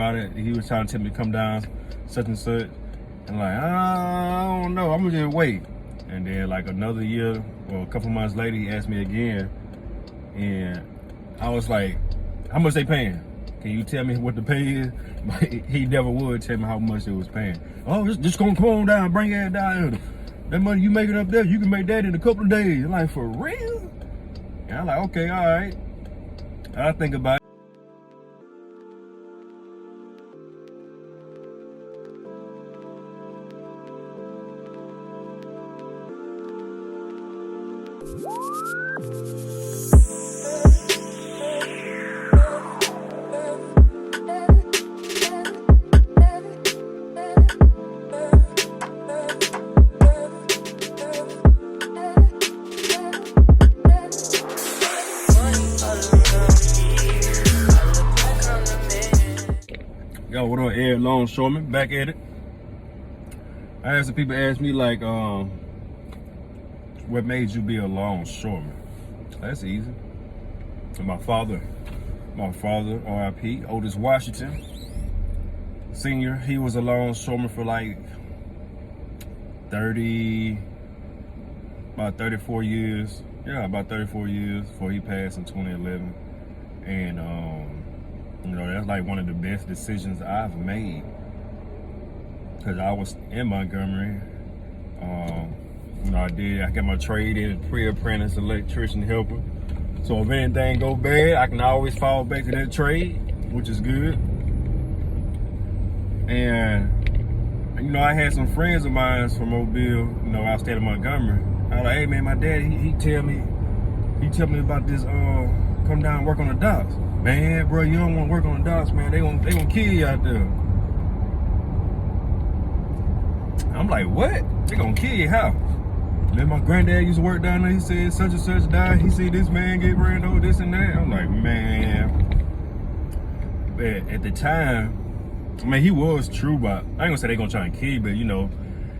about it. He was trying to tell me to come down, such and such. And like, I don't know, I'm gonna just wait. And then like another year or a couple months later, he asked me again. And I was like, how much they paying? Can you tell me what the pay is? But he never would tell me how much it was paying. Oh, just gonna come on down, bring that down. That money you making up there, you can make that in a couple of days. I'm like, for real? And I'm like, okay, all right. I think about it. Yo, what up, Ed Longshoreman? Back at it. I had some people ask me like, what made you be a longshoreman? That's easy. And my father, R.I.P., Otis Washington, Senior, he was a longshoreman for like about 34 years. Yeah, about 34 years before he passed in 2011. And you know, that's like one of the best decisions I've made, because I was in Montgomery. You know, I got my trade in pre-apprentice electrician helper. So if anything go bad, I can always fall back to that trade, which is good. And you know, I had some friends of mine from Mobile, you know, I stayed in Montgomery. I was like, hey man, my dad, he tell me about this, come down and work on the docks. Man, bro, you don't want to work on the docks, man. They gonna kill you out there. I'm like, what? They gonna kill you? How? Then my granddad used to work down there. He said such and such died. He said this man get ran over, this and that. I'm like, man. But at the time, I mean, he was true, but I ain't gonna say they gonna try and kill you, but you know,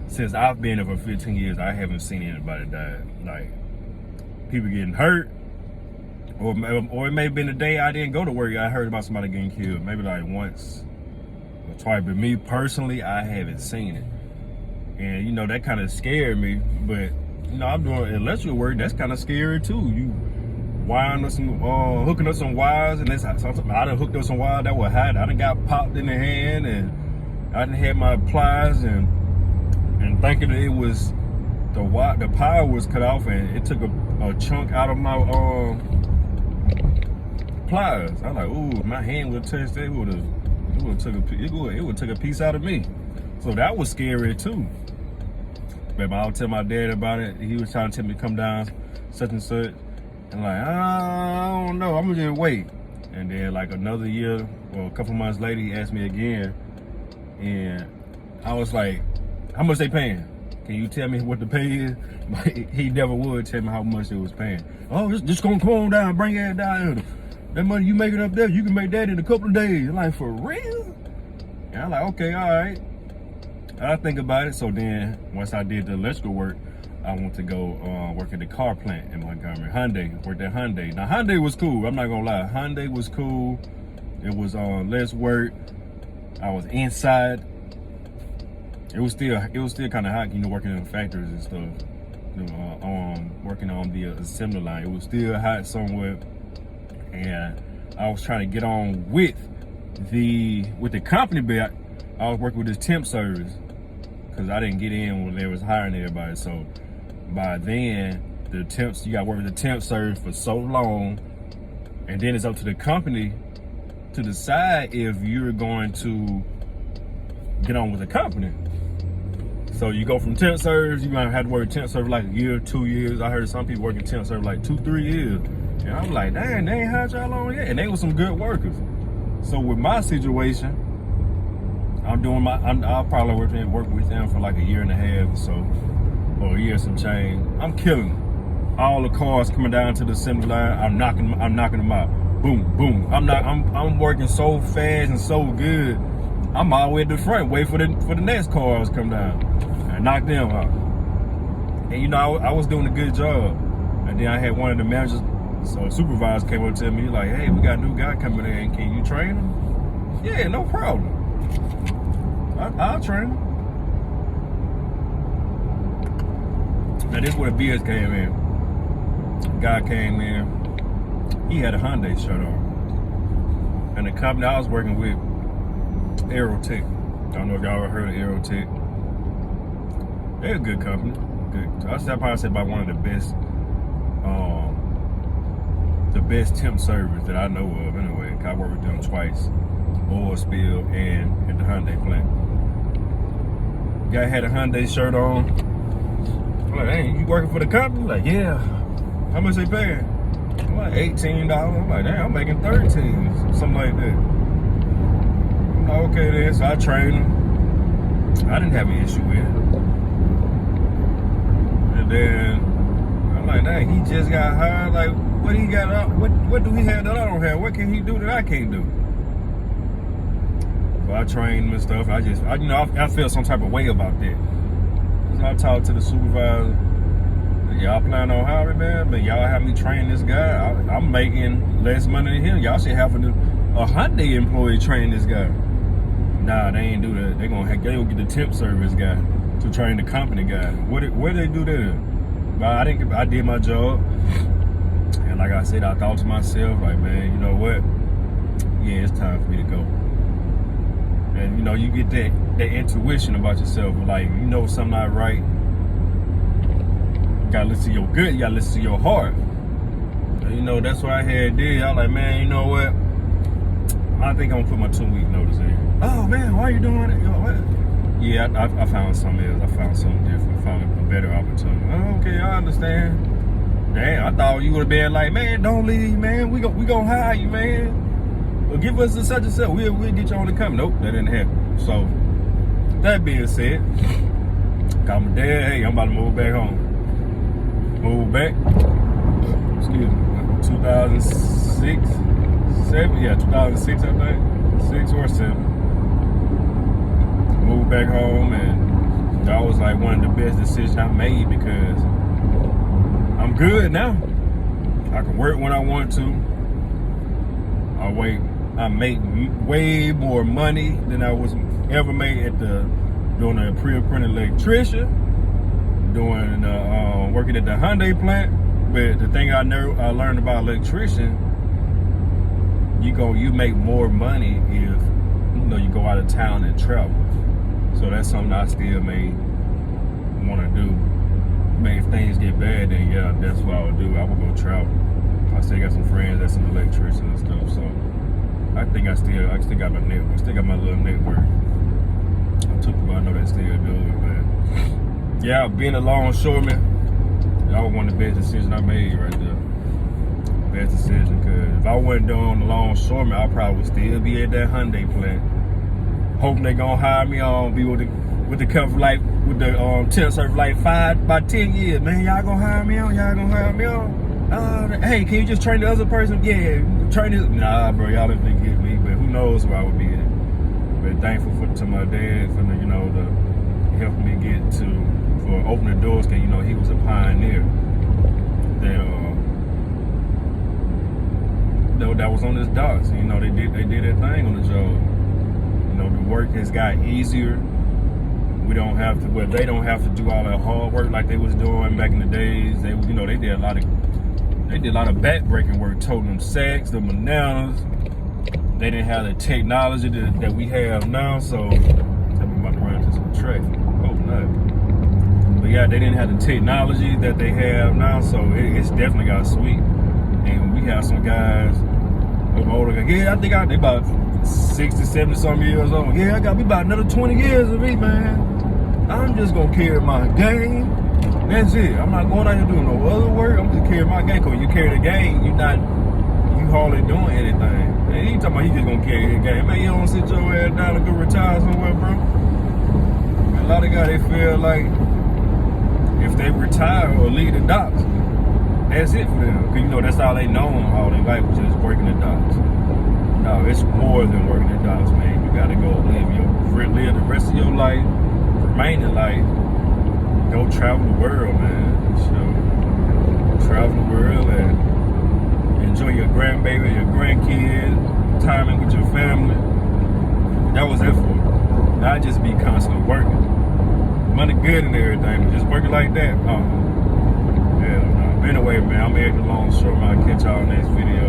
since I've been there for 15 years, I haven't seen anybody die. Like, people getting hurt. Or it may have been the day I didn't go to work, I heard about somebody getting killed. Maybe like once or twice. But me personally, I haven't seen it. And you know, that kind of scared me. But you know, I'm doing electrical work, that's kind of scary too. You wiring up some, hooking up some wires, and that's something. I done hooked up some wires that were hot. I done got popped in the hand, and I done had my pliers and thinking that it was the power was cut off, and it took a chunk out of my pliers. I was like, ooh, my hand would touch that, it would took a piece out of me. So that was scary too. But I would tell my dad about it. He was trying to tell me to come down, such and such. And like, I don't know, I'm gonna just wait. And then like another year or a couple months later, he asked me again. And I was like, how much they paying? Can you tell me what the pay is? But he never would tell me how much it was paying. Oh, just gonna come on down, bring that down. That money you making up there, you can make that in a couple of days. I'm like, for real? And I'm like, okay, all right. I think about it. So then once I did the electrical work, I went to go work at the car plant in Montgomery. Hyundai, worked at Hyundai. Now Hyundai was cool, I'm not gonna lie. Hyundai was cool. It was less work. I was inside. It was still kind of hot, you know, working in factories and stuff. You know, working on the assembly line. It was still hot somewhat. And I was trying to get on with the company, but I was working with this temp service, because I didn't get in when they was hiring everybody. So by then, the temps, you got to work with the temp service for so long, and then it's up to the company to decide if you're going to get on with the company. So you go from temp service, you might have to work temp service like a year, 2 years. I heard some people working temp service like 2-3 years. And I'm like, dang, they ain't hired y'all on yet. And they were some good workers. So with my situation, I'll probably work with them for like a year and a half or so, or a year and some change. I'm killing them. All the cars coming down to the assembly line, I'm knocking them out. Boom, boom. I'm working so fast and so good. I'm all the way at the front, wait for the next cars to come down and knock them out. And you know, I was doing a good job. And then I had one of the managers, so supervisors came up to me like, hey, we got a new guy coming in, can you train him? Yeah, no problem. I'll train him. Now this is where the BS came in. A guy came in. He had a Hyundai shirt on. And the company I was working with, Aerotech. I don't know if y'all ever heard of Aerotech. They're a good company. Good. I'd probably say about one of the best temp service that I know of anyway. I worked with them twice. Oil spill and at the Hyundai plant. Guy had a Hyundai shirt on. I'm like, hey, you working for the company? Like, yeah. How much they paying? I'm like, $18. I'm like, damn, I'm making 13, something like that. I'm like, okay then, so I trained him. I didn't have an issue with it. And then I'm like, dang, he just got hired. Like, what he got? What do he have that I don't have? What can he do that I can't do? So I trained him and stuff. I feel some type of way about that. So I talked to the supervisor. Y'all plan on hiring, man? But y'all have me train this guy. I'm making less money than him. Y'all should have a Hyundai employee train this guy. Nah, they ain't do that. They gonna get the temp service guy to train the company guy. Where they do that? But I did my job. And like I said, I thought to myself, like, man, you know what? Yeah, it's time for me to go. And you know, you get that intuition about yourself, like, you know something not right. You gotta listen to your gut, you gotta listen to your heart. And, you know, that's what I had did. I was like, man, you know what? I think I'm gonna put my 2-week notice in. Oh man, why are you doing it? You know, what? Yeah, I found something else. I found something different. I found a better opportunity. Oh, okay, I understand. Damn, I thought you would have been like, man, don't leave, man. We gonna hire you, man. Well, give us a such and such. We'll get you on the company. Nope, that didn't happen. So, that being said, called my dad. Hey, I'm about to move back home. Move back. Excuse me. 2006, 7. Yeah, 2006, I think. 6 or 7. Moved back home, and that was like one of the best decisions I made because I'm good now. I can work when I want to. I make way more money than I was ever made doing a pre-apprentice electrician, working at the Hyundai plant. But the thing I learned about electrician, you make more money if you go out of town and travel. So that's something I still may want to do. Man, if things get bad, then yeah, that's what I would do. I would go travel. I still got some friends that's an electrician and stuff, so I still got my network. Still got my little network. I know that still do it, but yeah, being a longshoreman, that was one of the best decisions I made right there. Best decision, because if I wasn't doing the longshoreman, I probably would still be at that Hyundai plant, hoping they gonna hire me on, be with the company like with the temp service like 5 by 10 years. Man, y'all gonna hire me on? Y'all gonna hire me on? Hey, can you just train the other person? Yeah, train this. Nah, bro, y'all didn't get me, but who knows where I would be at. But thankful to my dad for the helping me for opening doors, because he was a pioneer that was on his docks. They did their thing on the job. The work has got easier. They don't have to do all that hard work like they was doing back in the days. They did a lot of back-breaking work, toting them sacks, them bananas. They didn't have the technology that we have now, so I'm about to run into some traffic. Oh, no. But yeah, they didn't have the technology that they have now, so it's definitely got sweet. And we have some guys older. Yeah, I think they about 60, 70 some years old. Yeah, I got me about another 20 years of me, man. I'm just gonna carry my game. That's it. I'm not going out here doing no other work. I'm just carrying my game. Cause when you carry the game, you hardly doing anything. Man, you talking about you just gonna carry the game. Man, you don't sit your ass down and go retire somewhere, bro. A lot of guys, they feel like if they retire or leave the docks, that's it for them. Cause that's all they know all their life was just working the docks. No, it's more than working the docks, man. You gotta go live the rest of your life, remaining life. Go travel the world, man. So, travel the world and enjoy your grandbaby, your grandkids, timing with your family. That was it for. Not just be constantly working. Money good and everything, but just working like that. Yeah, no. Anyway, man, I'm here at the Longshoreman. I'll catch y'all next video.